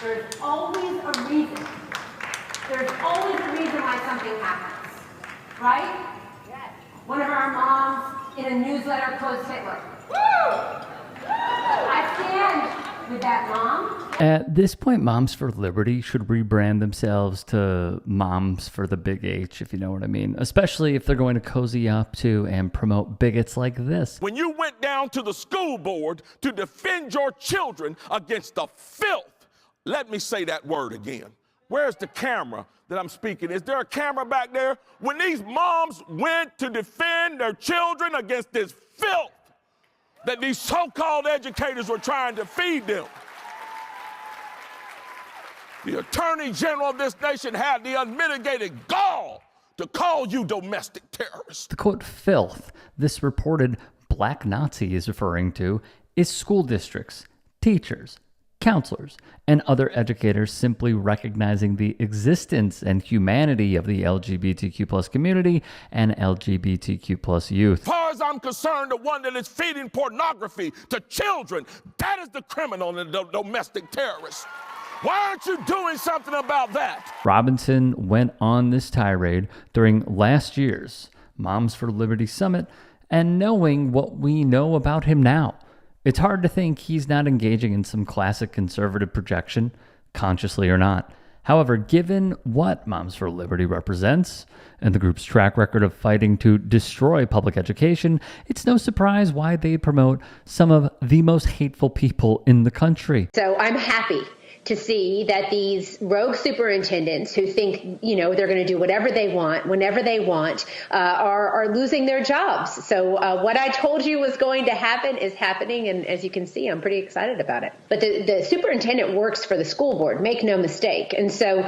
There's always a reason. There's always a reason why something happens, right? Yes. One of our moms in a newsletter quotes Hitler. Woo! I stand with that mom. At this point, Moms for Liberty should rebrand themselves to Moms for the Big H, if you know what I mean, especially if they're going to cozy up to and promote bigots like this. When you went down to the school board to defend your children against the filth, let me say that word again. Where's the camera that I'm speaking? Is there a camera back there? When these moms went to defend their children against this filth that these so-called educators were trying to feed them, the Attorney General of this nation had the unmitigated gall to call you domestic terrorists. The quote, filth this reported black Nazi is referring to is school districts, teachers, counselors, and other educators simply recognizing the existence and humanity of the LGBTQ plus community and LGBTQ plus youth. As far as I'm concerned, the one that is feeding pornography to children, that is the criminal and the domestic terrorist. Why aren't you doing something about that? Robinson went on this tirade during last year's Moms for Liberty Summit, and knowing what we know about him now, it's hard to think he's not engaging in some classic conservative projection, consciously or not. However, given what Moms for Liberty represents and the group's track record of fighting to destroy public education, it's no surprise why they promote some of the most hateful people in the country. So I'm happy to see that these rogue superintendents who think, they're going to do whatever they want, whenever they want, are losing their jobs. So what I told you was going to happen is happening. And as you can see, I'm pretty excited about it. But the superintendent works for the school board, make no mistake. And so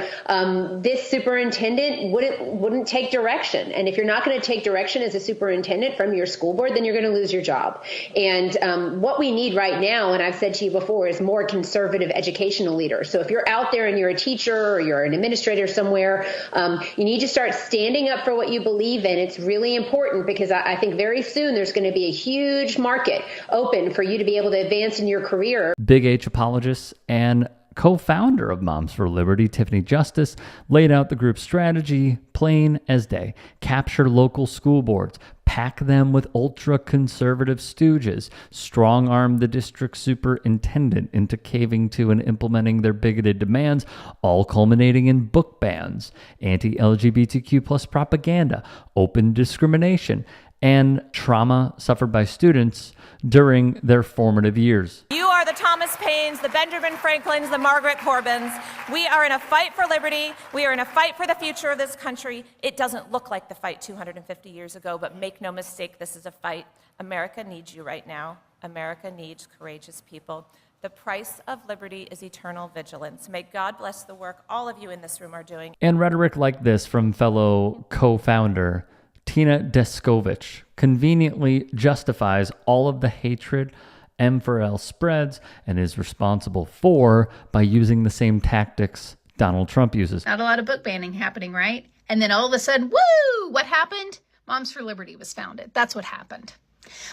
this superintendent wouldn't take direction. And if you're not going to take direction as a superintendent from your school board, then you're going to lose your job. And what we need right now, and I've said to you before, is more conservative educational leaders. So if you're out there and you're a teacher or you're an administrator somewhere, you need to start standing up for what you believe in. It's really important because I think very soon there's going to be a huge market open for you to be able to advance in your career. Big H apologist and co-founder of Moms for Liberty, Tiffany Justice, laid out the group's strategy plain as day. Capture local school boards, pack them with ultra-conservative stooges, strong-arm the district superintendent into caving to and implementing their bigoted demands, all culminating in book bans, anti-LGBTQ plus propaganda, open discrimination, and trauma suffered by students during their formative years. You are the Thomas Paines, the Benjamin Franklins, the Margaret Corbins. We are in a fight for liberty. We are in a fight for the future of this country. It doesn't look like the fight 250 years ago, but make no mistake, this is a fight. America needs you right now. America needs courageous people. The price of liberty is eternal vigilance. May God bless the work all of you in this room are doing. And rhetoric like this from fellow co-founder Tina Descovich conveniently justifies all of the hatred M4L spreads and is responsible for by using the same tactics Donald Trump uses. Not a lot of book banning happening, right? And then all of a sudden, woo! What happened? Moms for Liberty was founded. That's what happened.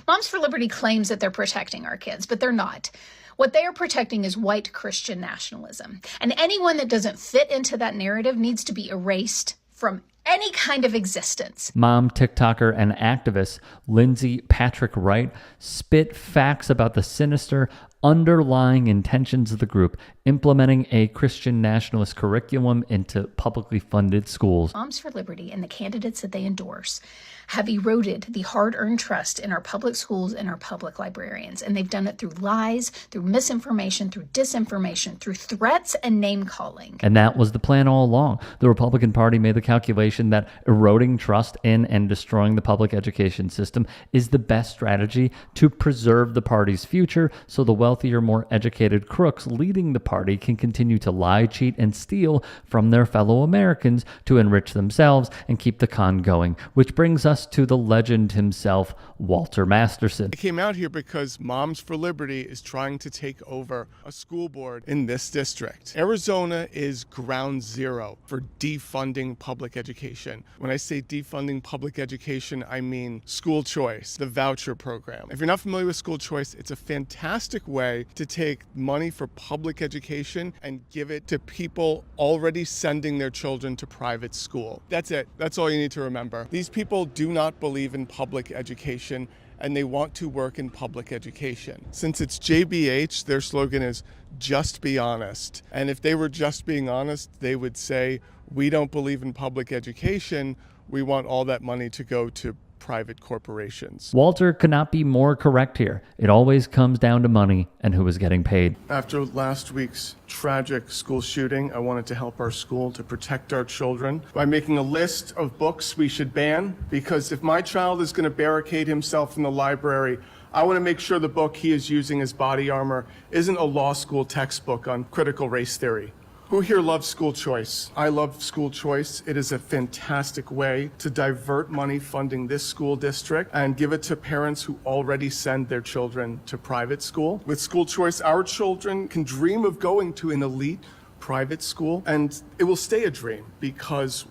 Moms for Liberty claims that they're protecting our kids, but they're not. What they are protecting is white Christian nationalism. And anyone that doesn't fit into that narrative needs to be erased from any kind of existence. Mom, TikToker, and activist Lindsay Patrick Wright spit facts about the sinister underlying intentions of the group implementing a Christian nationalist curriculum into publicly funded schools. Moms for Liberty and the candidates that they endorse have eroded the hard-earned trust in our public schools and our public librarians. And they've done it through lies, through misinformation, through disinformation, through threats and name-calling. And that was the plan all along. The Republican Party made the calculation that eroding trust in and destroying the public education system is the best strategy to preserve the party's future, so the wealthier, more educated crooks leading the party can continue to lie, cheat, and steal from their fellow Americans to enrich themselves and keep the con going, which brings us to the legend himself, Walter Masterson. I came out here because Moms for Liberty is trying to take over a school board in this district. Arizona is ground zero for defunding public education. When I say defunding public education, I mean school choice, the voucher program. If you're not familiar with school choice, it's a fantastic way way to take money for public education and give it to people already sending their children to private school. That's it. That's all you need to remember. These people do not believe in public education, and they want to work in public education. Since it's JBH, their slogan is just be honest. And if they were just being honest, they would say, we don't believe in public education. We want all that money to go to private corporations. Walter could not be more correct here. It always comes down to money and who is getting paid. After last week's tragic school shooting, I wanted to help our school to protect our children by making a list of books we should ban, because if my child is going to barricade himself in the library, I want to make sure the book he is using as body armor isn't a law school textbook on critical race theory. Who here loves school choice? I love school choice. It is a fantastic way to divert money funding this school district and give it to parents who already send their children to private school. With school choice, our children can dream of going to an elite private school, and it will stay a dream, because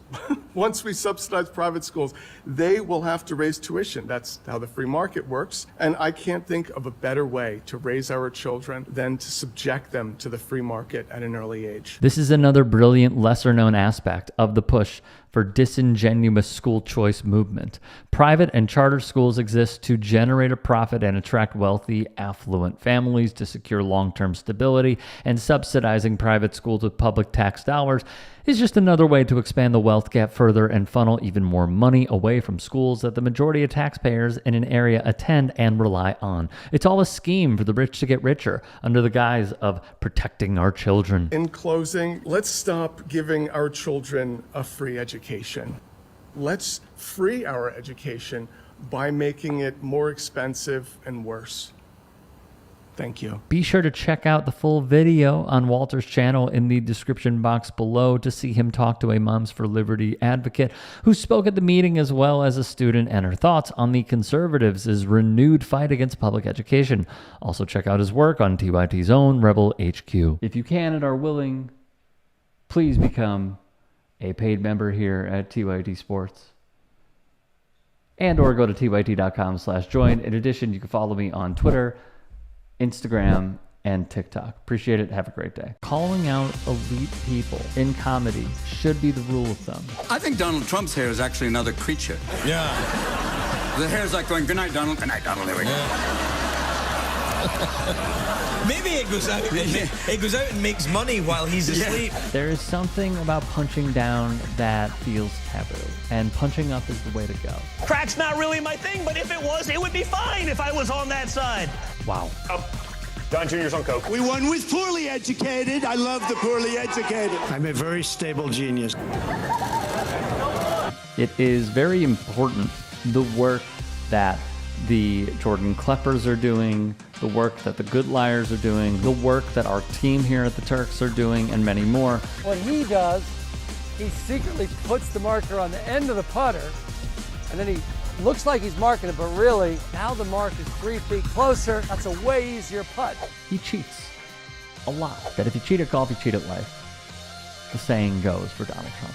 once we subsidize private schools, they will have to raise tuition. That's how the free market works. And I can't think of a better way to raise our children than to subject them to the free market at an early age. This is another brilliant, lesser-known aspect of the push for disingenuous school choice movement. Private and charter schools exist to generate a profit and attract wealthy, affluent families to secure long-term stability, and subsidizing private schools with public tax dollars is just another way to expand the wealth gap further and funnel even more money away from schools that the majority of taxpayers in an area attend and rely on. It's all a scheme for the rich to get richer under the guise of protecting our children. In closing, let's stop giving our children a free education. Let's free our education by making it more expensive and worse. Thank you. Be sure to check out the full video on Walter's channel in the description box below to see him talk to a Moms for Liberty advocate who spoke at the meeting, as well as a student, and her thoughts on the conservatives' renewed fight against public education. Also check out his work on TYT's own Rebel HQ. If you can and are willing, please become a paid member here at TYT Sports, and or go to tyt.com/join. In addition, you can follow me on Twitter, Instagram, and TikTok. Appreciate it. Have a great day. Calling out elite people in comedy should be the rule of thumb. I think Donald Trump's hair is actually another creature. Yeah. The hair's like going, good night, Donald. Good night, Donald. There we go. Maybe it goes out. It goes out and makes money while he's asleep. There is something about punching down that feels taboo, and punching up is the way to go. Crack's not really my thing, but if it was, it would be fine if I was on that side. Wow. Don Jr.'s on coke. We won with poorly educated. I love the poorly educated. I'm a very stable genius. It is very important, the work that the Jordan Kleppers are doing, the work that the Good Liars are doing, the work that our team here at the Turks are doing, and many more. What he does, he secretly puts the marker on the end of the putter, and then he looks like he's marking it, but really, now the mark is 3 feet closer. That's a way easier putt. He cheats a lot. That if you cheat at golf, you cheat at life. The saying goes for Donald Trump.